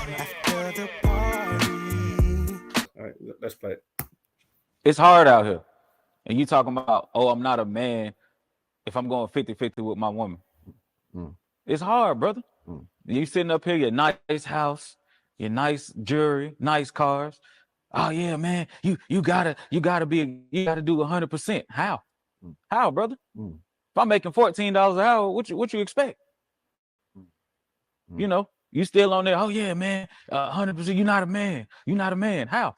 After the party. All right, let's play it. It's hard out here. And you talking about, oh, I'm not a man if I'm going 50-50 with my woman. It's hard, brother. You sitting up here, your nice house, your nice jewelry, nice cars. Oh yeah, man, you gotta do 100%. How, brother? If I'm making $14 an hour, what you expect? You know, you still on there. Oh yeah, man, 100%. You're not a man. You're not a man. How?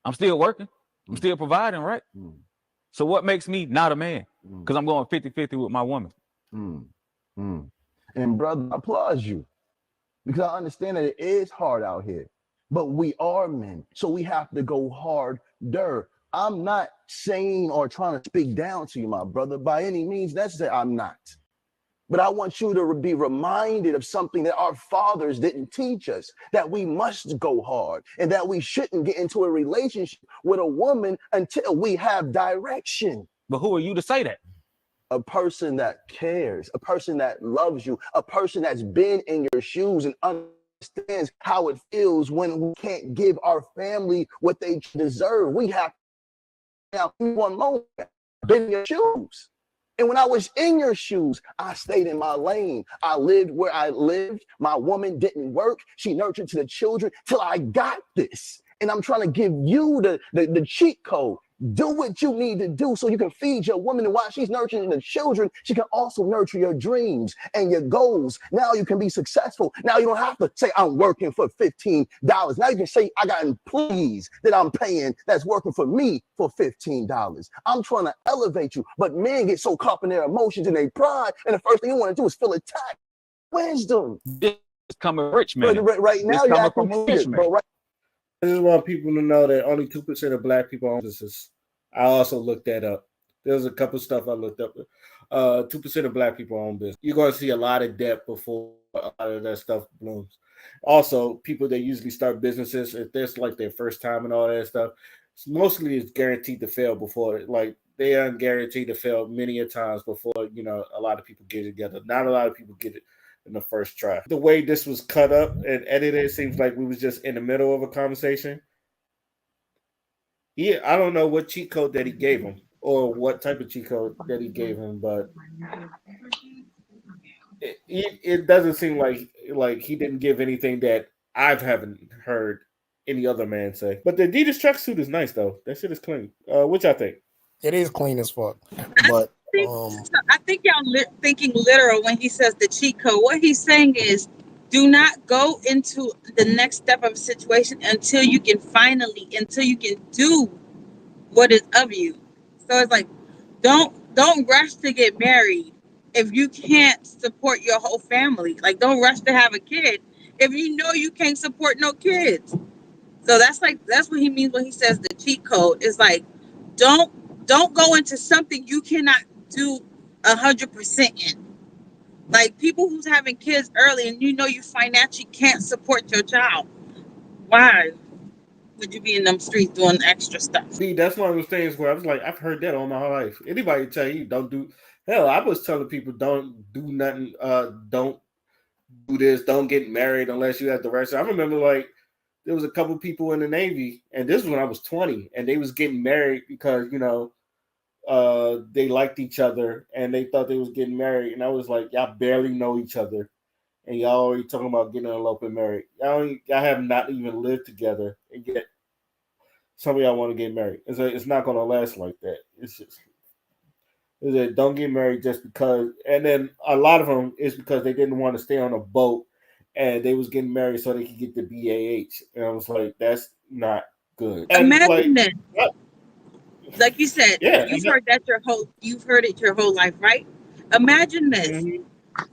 I'm still working. I'm still providing, right? So what makes me not a man? Because I'm going 50-50 with my woman. And brother, I applaud you because I understand that it is hard out here, but we are men, so we have to go harder. I'm not saying or trying to speak down to you, my brother, by any means necessary. I'm not. But I want you to be reminded of something that our fathers didn't teach us, that we must go hard and that we shouldn't get into a relationship with a woman until we have direction. But who are you to say that? A person that cares, a person that loves you, a person that's been in your shoes and understands how it feels when we can't give our family what they deserve. We have now one moment been in your shoes. And when I was in your shoes, I stayed in my lane. I lived where I lived. My woman didn't work. She nurtured to the children till I got this. And I'm trying to give you the cheat code. Do what you need to do so you can feed your woman. And while she's nurturing the children, she can also nurture your dreams and your goals. Now you can be successful. Now you don't have to say, I'm working for $15. Now you can say, I got employees that I'm paying that's working for me for $15. I'm trying to elevate you. But men get so caught up in their emotions and their pride. And the first thing you want to do is feel attacked. Wisdom. It's coming rich, man. Right now, you're acting rich, bro. Right. I just want people to know that only 2% of black people own businesses. I also looked that up. There's a couple stuff I looked up. 2% of black people own business. You're going to see a lot of debt before a lot of that stuff blooms. Also, people that usually start businesses, if that's like their first time and all that stuff, mostly it's guaranteed to fail before. Like they are guaranteed to fail many a times before, you know, a lot of people get it together. Not a lot of people get it in the first try. The way this was cut up and edited, it seems like we was just in the middle of a conversation. Yeah, I don't know what cheat code that he gave him or what type of cheat code that he gave him, but it doesn't seem like he didn't give anything that I haven't heard any other man say. But the Adidas tracksuit is nice though. That shit is clean. Which I think it is clean as fuck. But I think y'all thinking literal when he says the cheat code. What he's saying is, do not go into the next step of a situation until you can do what is of you. So it's like, don't rush to get married if you can't support your whole family. Like, don't rush to have a kid if you know you can't support no kids. So that's what he means when he says the cheat code. Is like, don't go into something you cannot do 100% in. Like people who's having kids early and you know you financially can't support your child. Why would you be in them streets doing extra stuff? See, that's one of those things where I was like, I've heard that all my whole life. Anybody tell you don't do hell, I was telling people don't do nothing, don't do this, don't get married unless you have the right. So I remember like there was a couple people in the Navy, and this was when I was 20, and they was getting married because, you know, they liked each other and they thought they was getting married, and I was like, y'all barely know each other and y'all already talking about getting eloped married. Y'all have not even lived together, and yet some of y'all want to get married. It's not going to last like that. It's just don't get married just because. And then a lot of them is because they didn't want to stay on a boat and they was getting married so they could get the BAH. And I was like, that's not good. And imagine that. Like you said, you've heard it your whole life, right? Imagine this. Mm-hmm.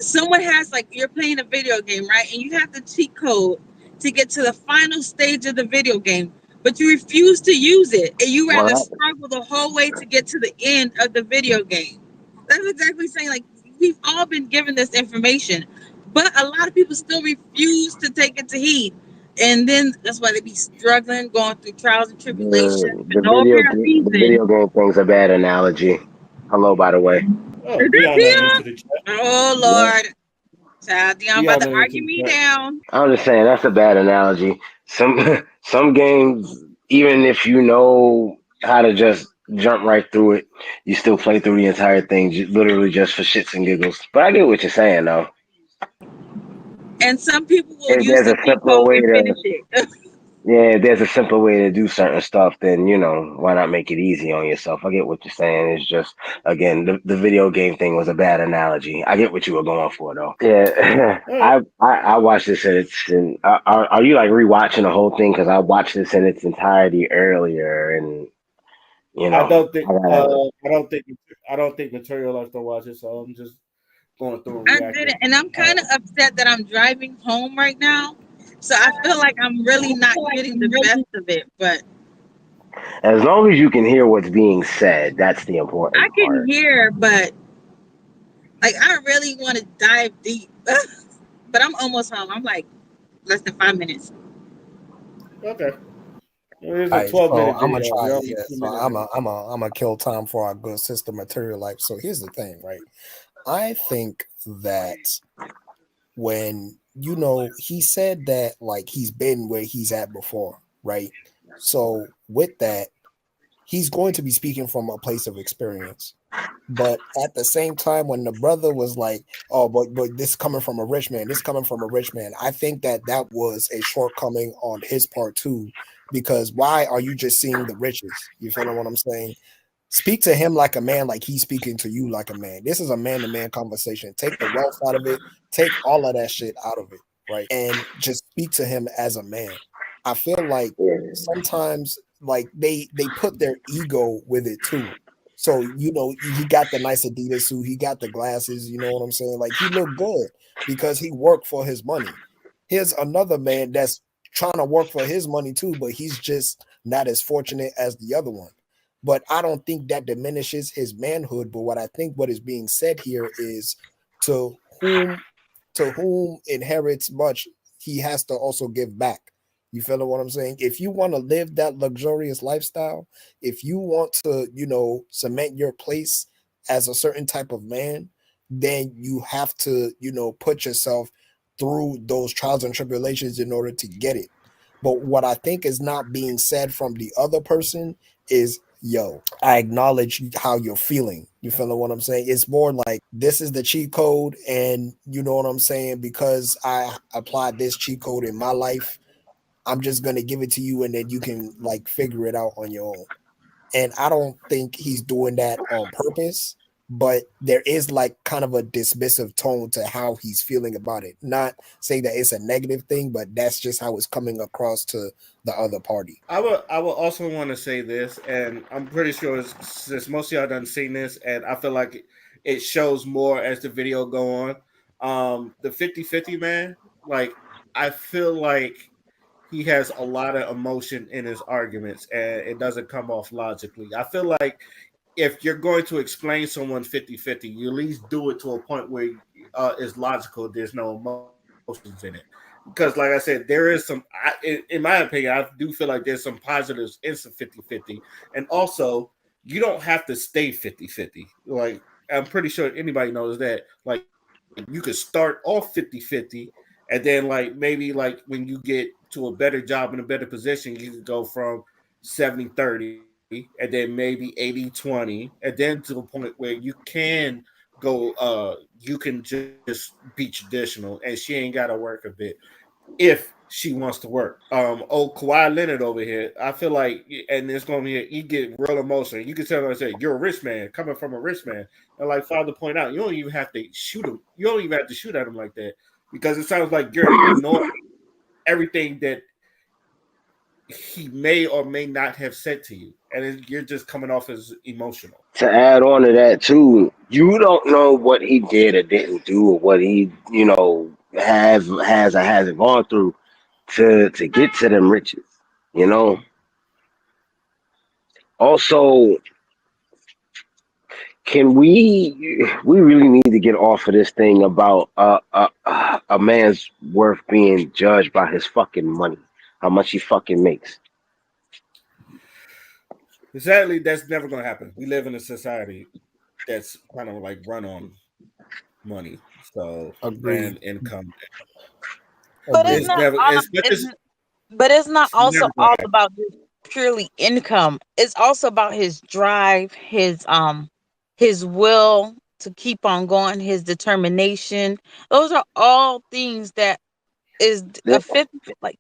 Someone has, like, you're playing a video game, right? And you have the cheat code to get to the final stage of the video game, but you refuse to use it. And you rather struggle the whole way to get to the end of the video game. That's exactly saying, like, we've all been given this information, but a lot of people still refuse to take it to heed. And then that's why they be struggling, going through trials and tribulations. The video game thing's a bad analogy. Hello, by the way. Oh Lord. Child, Dion We all about to know what argue you me said. down. I'm just saying that's a bad analogy. Some games, even if you know how to just jump right through it, you still play through the entire thing, literally just for shits and giggles. But I get what you're saying, though. And some people will If use there's the a cheat simpler code way and to, finish it. yeah, if there's a simpler way to do certain stuff, then why not make it easy on yourself? I get what you're saying. It's just again, the video game thing was a bad analogy. I get what you were going for, though. Yeah, All right. I watched this in its. And are you like rewatching the whole thing? Because I watched this in its entirety earlier, and I don't think I gotta. I don't think material left to watch it, so I'm just going through and I reacting. did it, and I'm kind of upset that I'm driving home right now. So I feel like I'm really not getting the best of it, but As long as you can hear what's being said, that's the I important can part. hear, but like I really want to dive deep. But I'm almost home. I'm like less than 5 minutes. Okay. Well, it's All a right, 12-minute so I'm gonna video. try. We only Yeah, 2 so minutes in. I'm a kill time for our good sister Material Life. So here's the thing, right? I think that when he said that like he's been where he's at before, right? So with that, he's going to be speaking from a place of experience. But at the same time, when the brother was like, "Oh, but this coming from a rich man, this coming from a rich man," I think that that was a shortcoming on his part too. Because why are you just seeing the riches? You feel what I'm saying? Speak to him like a man, like he's speaking to you like a man. This is a man-to-man conversation. Take the wealth out of it. Take all of that shit out of it, right? And just speak to him as a man. I feel like Yeah. sometimes like they put their ego with it too. So he got the nice Adidas suit, he got the glasses. You know what I'm saying? Like he looked good because he worked for his money. Here's another man that's trying to work for his money too, but he's just not as fortunate as the other one. But I don't think that diminishes his manhood. But what is being said here is to whom inherits much, he has to also give back. You feel what I'm saying? If you want to live that luxurious lifestyle, if you want to, cement your place as a certain type of man, then you have to, put yourself through those trials and tribulations in order to get it. But what I think is not being said from the other person is, yo, I acknowledge how you're feeling. You feel what I'm saying? It's more like this is the cheat code, and you know what I'm saying? Because I applied this cheat code in my life, I'm just gonna give it to you, and then you can like figure it out on your own. And I don't think he's doing that on purpose, but there is like kind of a dismissive tone to how he's feeling about it. Not saying that it's a negative thing, but that's just how it's coming across to the other party. I would also want to say this, and I'm pretty sure since most of y'all done seen this, and I feel like it shows more as the video go on. The 50-50 man, like I feel like he has a lot of emotion in his arguments, and it doesn't come off logically. I feel like if you're going to explain someone 50-50, you at least do it to a point where it's logical. There's no emotions in it. Because, like I said, there is some, in my opinion, I do feel like there's some positives in some 50-50. And also, you don't have to stay 50-50. Like, I'm pretty sure anybody knows that. Like, you could start off 50-50, and then, like, maybe, like, when you get to a better job and a better position, you could go from 70-30, and then maybe 80-20, and then to a point where you can go you can just be traditional and she ain't gotta work a bit if she wants to work. Kawhi Leonard over here, I feel like, and it's gonna be he get real emotional. You can tell him, say, you're a rich man coming from a rich man. And like Father point out, you don't even have to shoot him. You don't even have to shoot at him like that, because it sounds like you're ignoring everything that he may or may not have said to you, and you're just coming off as emotional. To add on to that too, you don't know what he did or didn't do, or what he, has or hasn't gone through to get to them riches. You know. Also, can we really need to get off of this thing about a man's worth being judged by his fucking money, how much he fucking makes. Sadly, that's never going to happen. We live in a society that's kind of like run on money. So Agreed. and income. But it's It's Agreed. not never. all. It's but But it's not it's also never gonna all happen. about just purely income. It's also about his drive, his will to keep on going, his determination. Those are all things that is There, a 50, like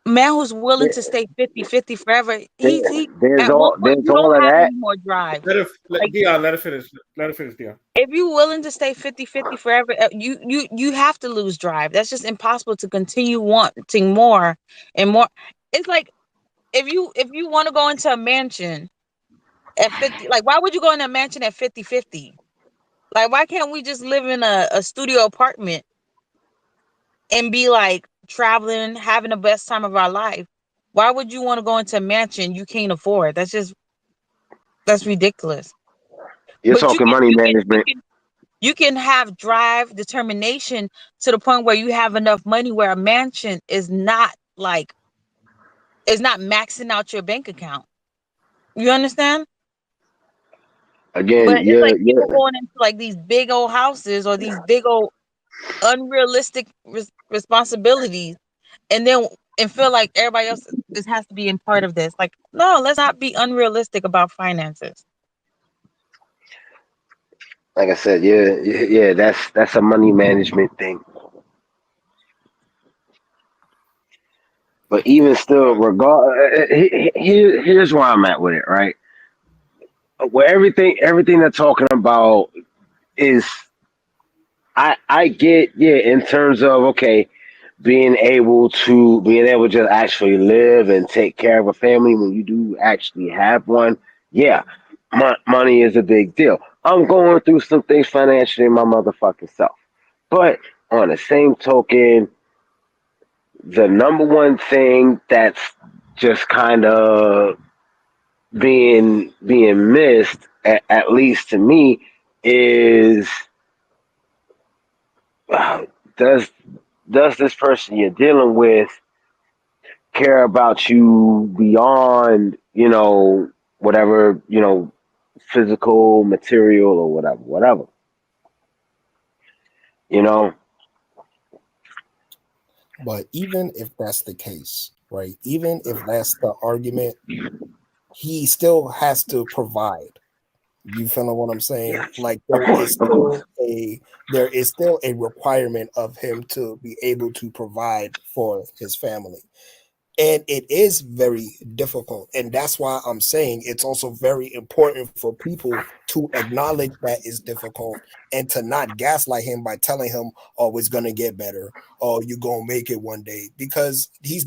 man who's willing there, to stay 50-50 forever. He there's at one point there's you all don't of have that. any more drive. Let Like Dion let her finish. Let her finish, Dion. if you're willing to stay 50-50 forever, you have to lose drive. That's just impossible to continue wanting more and more. It's like if you want to go into a mansion at 50, like why would you go in a mansion at 50-50? Like why can't we just live in a studio apartment and be like traveling, having the best time of our life? Why would you want to go into a mansion you can't afford? That's ridiculous. You're But talking money management. you can have drive, determination to the point where you have enough money where a mansion is not maxing out your bank account. You understand? Again, But it's like people you're going into like these big old houses or these big old unrealistic responsibilities, and then and feel like everybody else has to be in part of this. Like, no, let's not be unrealistic about finances. like I said, yeah. That's a money management thing. But even still, here's where I'm at with it. Right, where everything they're talking about is, I get, yeah, in terms of, okay, being able to just actually live and take care of a family when you do actually have one. Yeah, money is a big deal. I'm going through some things financially my motherfucking self, but on the same token, the number one thing that's just kind of being missed, at least to me, is, uh, does does this person you're dealing with care about you beyond, whatever, physical, material, or whatever. You know, But even if that's the case, right? Even if that's the argument, he still has to provide. You feel what I'm saying? Like of course, of course. there is still a requirement of him to be able to provide for his family. And it is very difficult. And that's why I'm saying it's also very important for people to acknowledge that it's difficult and to not gaslight him by telling him, oh, it's going to get better. Oh, you're going to make it one day. Because he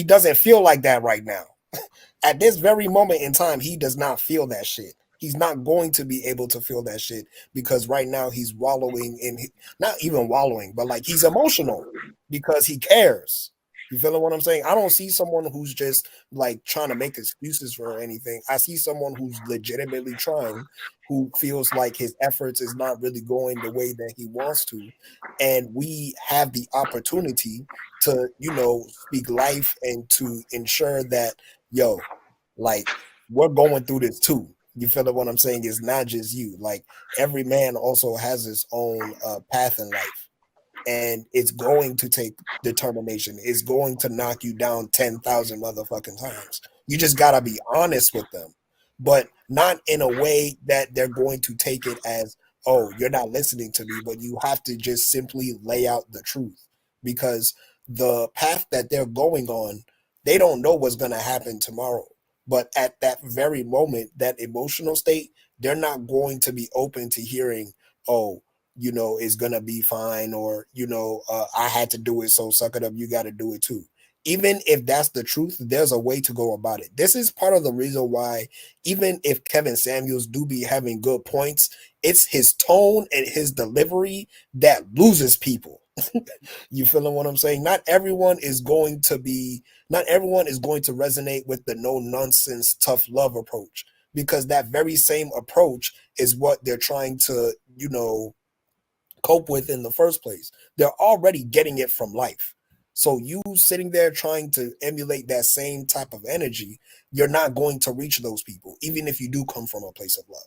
doesn't feel like that right now. At this very moment in time, he does not feel that shit. He's not going to be able to feel that shit because right now he's wallowing not even wallowing, but like he's emotional because he cares. You feel what I'm saying? I don't see someone who's just like trying to make excuses for anything. I see someone who's legitimately trying, who feels like his efforts is not really going the way that he wants to. And we have the opportunity to, speak life and to ensure that, yo, like we're going through this too. You feel what I'm saying? It's not just you. Like every man also has his own path in life, and it's going to take determination. It's going to knock you down 10,000 motherfucking times. You just gotta be honest with them, but not in a way that they're going to take it as, oh, you're not listening to me. But you have to just simply lay out the truth because the path that they're going on, they don't know what's going to happen tomorrow. But at that very moment, that emotional state, they're not going to be open to hearing, oh, is going to be fine, or, I had to do it, so suck it up, you got to do it too. Even if that's the truth, there's a way to go about it. This is part of the reason why, even if Kevin Samuels do be having good points, it's his tone and his delivery that loses people. You feeling what I'm saying? Not everyone is going to resonate with the no nonsense, tough love approach, because that very same approach is what they're trying to, cope with in the first place. They're already getting it from life. So you sitting there trying to emulate that same type of energy, you're not going to reach those people, even if you do come from a place of love.